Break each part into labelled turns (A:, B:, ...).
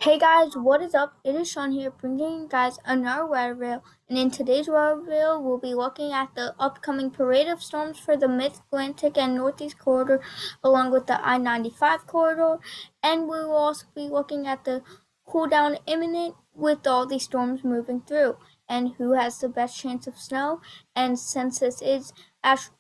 A: Hey guys, what is up? It is Sean here bringing you guys another weather reel, and in today's weather reel, we'll be looking at the upcoming parade of storms for the Mid-Atlantic and Northeast corridor, along with the I-95 corridor, and we will also be looking at the cool down imminent with all these storms moving through, and who has the best chance of snow. And since this is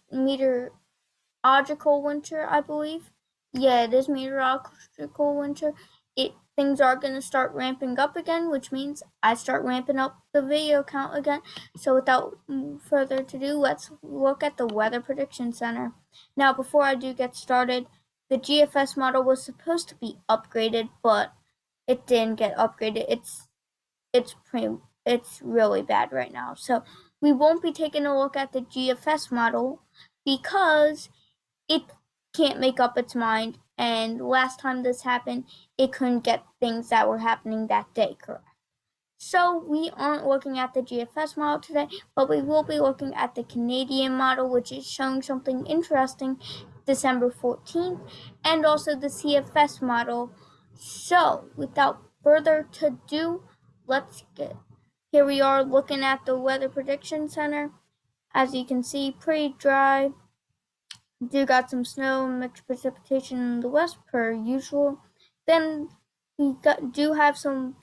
A: meteorological winter, I believe. Yeah, it is meteorological winter. It things are gonna start ramping up again, which means I start ramping up the video count again. So without further ado, let's look at the Weather Prediction Center. Now, before I do get started, the GFS model was supposed to be upgraded, but it didn't get upgraded. It's really bad right now. So we won't be taking a look at the GFS model because it can't make up its mind. And last time this happened, it couldn't get things that were happening that day correct. So we aren't looking at the GFS model today, but we will be looking at the Canadian model, which is showing something interesting December 14th, and also the CFS model. So without further ado, let's get here we are looking at the Weather Prediction Center. As you can see, pretty dry, do got some snow and mixed precipitation in the west per usual. Then do have some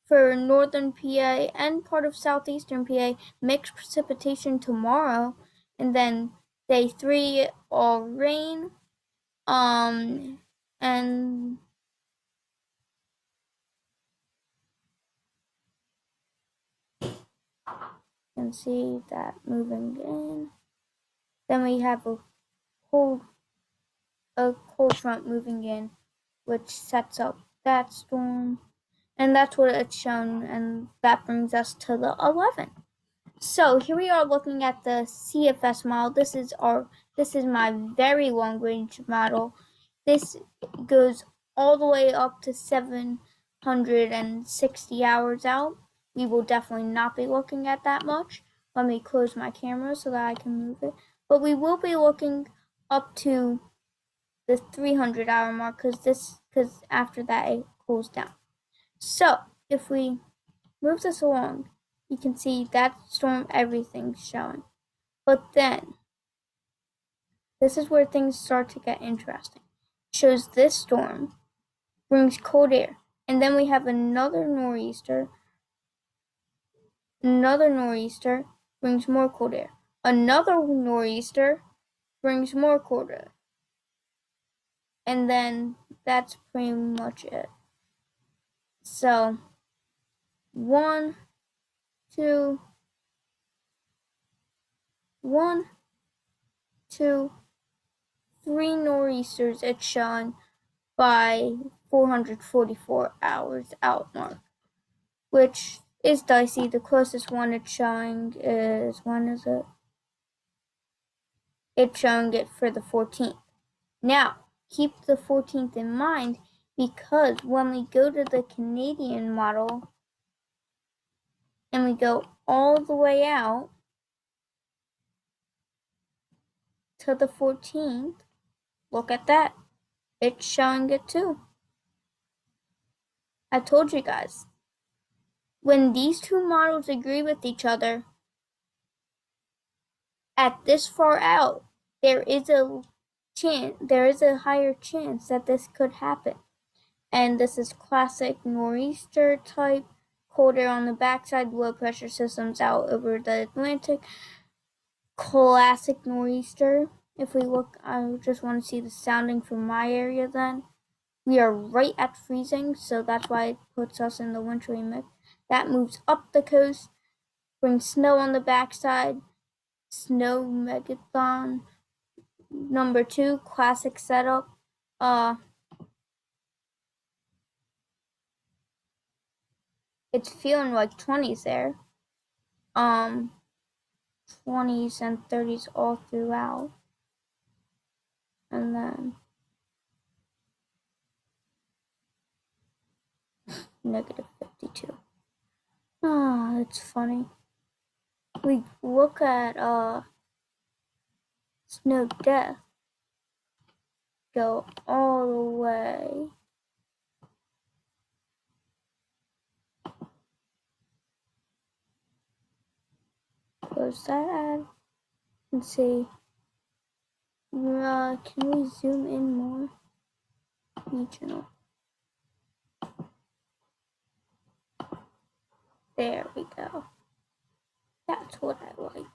A: for northern PA and part of southeastern PA mixed precipitation tomorrow, and then day 3 all rain. And you can see that moving in. Then we have cold a cold front moving in, which sets up that storm. And that's what it's shown, and that brings us to the 11th. So here we are looking at the CFS model. This is my very long range model. This goes all the way up to 760 hours out. We will definitely not be looking at that much. Let me close my camera so that I can move it. But we will be looking up to the 300-hour mark because after that it cools down. So if we move this along, you can see that storm everything's showing. But then this is where things start to get interesting. It shows this storm brings cold air, and then we have another nor'easter brings more cold air. Another nor'easter brings more cold air. And then that's pretty much it. So one, two, one, two, three nor'easters it's showing by 444 hours out mark, which is dicey. The closest one it's showing is, when is it? It's showing it for the 14th. Now, keep the 14th in mind because when we go to the Canadian model and we go all the way out to the 14th, look at that. It's showing it too. I told you guys. When these two models agree with each other, at this far out, there is a higher chance that this could happen. And this is classic nor'easter type, cold air on the backside, low pressure systems out over the Atlantic. Classic nor'easter. If we look, I just want to see the sounding from my area then. We are right at freezing, so that's why it puts us in the wintry mix. That moves up the coast, brings snow on the backside, snow megathon. Number 2, classic setup. It's feeling like 20s there. 20s and 30s all throughout. And then negative 52. It's funny. We look at snow death. Go all the way close that ad and see. Can we zoom in more? Regional. There we go. That's what I like.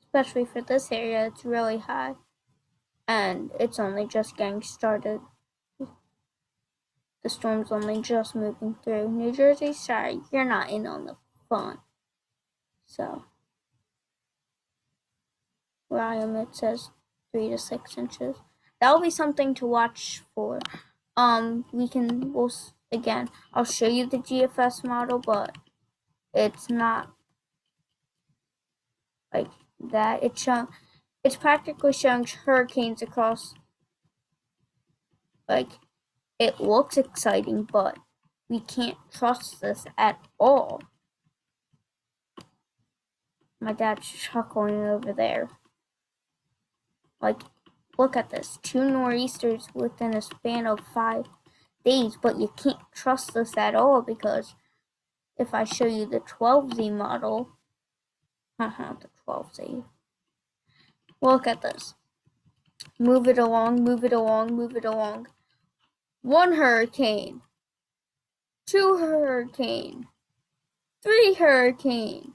A: Especially for this area, it's really high. And it's only just getting started. The storm's only just moving through. New Jersey, sorry, you're not in on the fun. So, where I am, it says 3 to 6 inches. That'll be something to watch for. Again, I'll show you the GFS model, but it's not like that. It's practically showing hurricanes across. Like, it looks exciting, but we can't trust this at all. My dad's chuckling over there. Like, look at this. 2 nor'easters within a span of 5 days, but you can't trust this at all because if I show you the 12Z model, the 12Z, look at this. Move it along, move it along, move it along. 1 hurricane, 2 hurricane, 3 hurricane.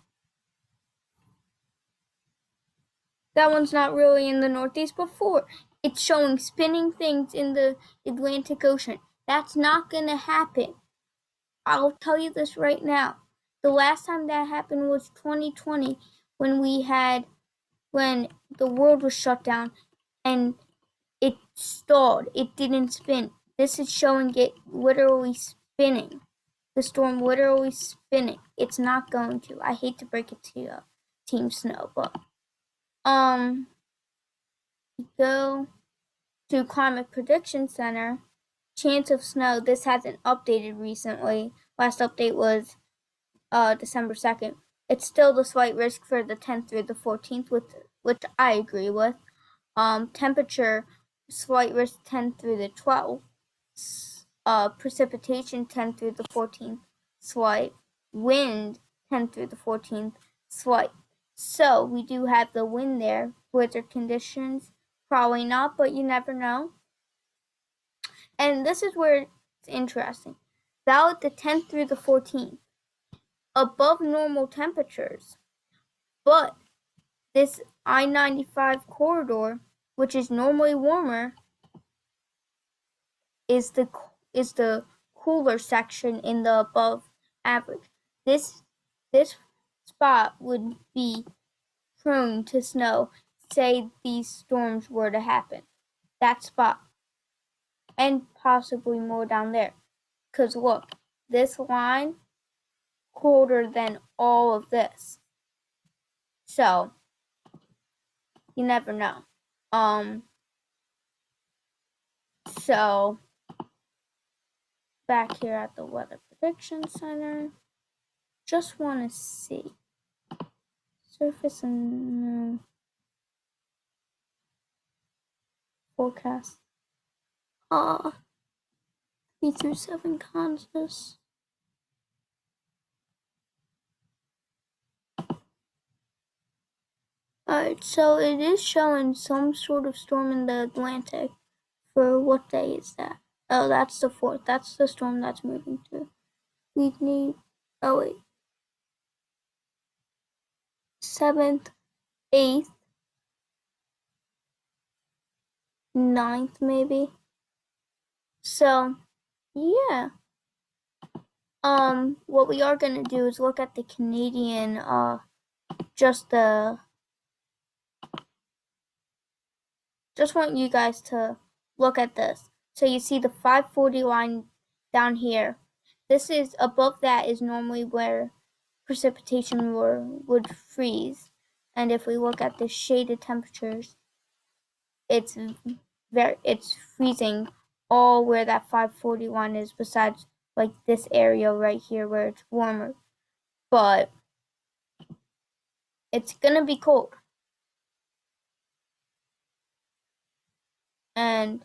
A: That one's not really in the Northeast before. It's showing spinning things in the Atlantic Ocean. That's not going to happen. I'll tell you this right now. The last time that happened was 2020 when the world was shut down and it stalled. It didn't spin. This is showing it literally spinning. The storm literally spinning. It's not going to. I hate to break it to you, Team Snow, but go to Climate Prediction Center. Chance of snow. This hasn't updated recently. Last update was December 2nd. It's still the slight risk for the 10th through the 14th, which I agree with. Temperature, slight risk 10th through the 12th. Precipitation 10th through the 14th, slight. Wind 10th through the 14th, slight. So we do have the wind there. Blizzard conditions, probably not, but you never know. And this is where it's interesting. Valid the 10th through the 14th, above normal temperatures. But this I-95 corridor, which is normally warmer, is the cooler section in the above average. This spot would be prone to snow, say these storms were to happen. That spot. And possibly more down there. Because look, this line colder than all of this. So, you never know. So, back here at the Weather Prediction Center, just want to see. Surface and forecast. 3 through 7 Kansas. Alright, so it is showing some sort of storm in the Atlantic. For what day is that? Oh, that's the 4th. That's the storm that's moving through. We need, 7th, 8th, 9th maybe. So, yeah. What we are going to do is look at the Canadian, just want you guys to look at this. So you see the 540 line down here. This is, above that is normally where precipitation would freeze. And if we look at the shaded temperatures, it's freezing all where that 541 is, besides like this area right here where it's warmer. But it's gonna be cold. And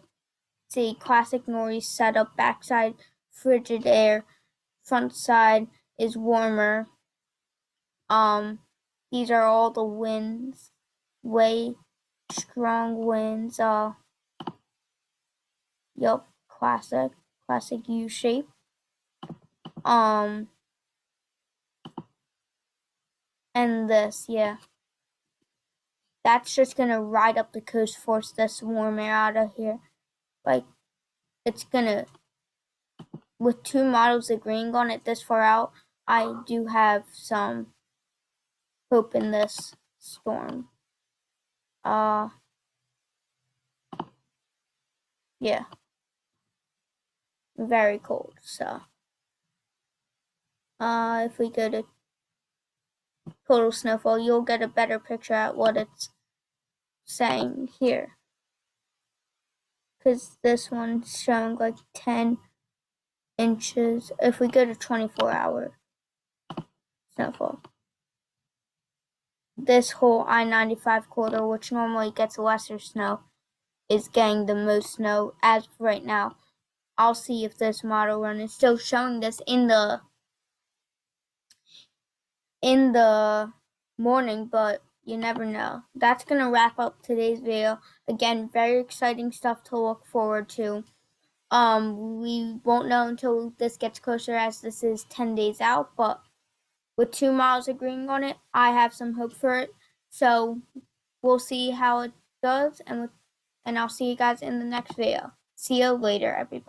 A: see, classic noise setup, backside frigid air, front side is warmer. These are all the winds, way strong winds. Yup, classic U shape. And this, yeah. That's just gonna ride up the coast, force this warm air out of here. Like, it's gonna, with 2 models agreeing on it this far out, I do have some hope in this storm. Yeah. Very cold, so. If we go to total snowfall, you'll get a better picture at what it's saying here. Because this one's showing like 10 inches. If we go to 24-hour snowfall, this whole I-95 corridor, which normally gets lesser snow, is getting the most snow as of right now. I'll see if this model run is still showing this in the morning, but you never know. That's gonna wrap up today's video. Again, very exciting stuff to look forward to. We won't know until this gets closer, as this is 10 days out, but with 2 models agreeing on it, I have some hope for it. So we'll see how it does, and I'll see you guys in the next video. See you later, everybody.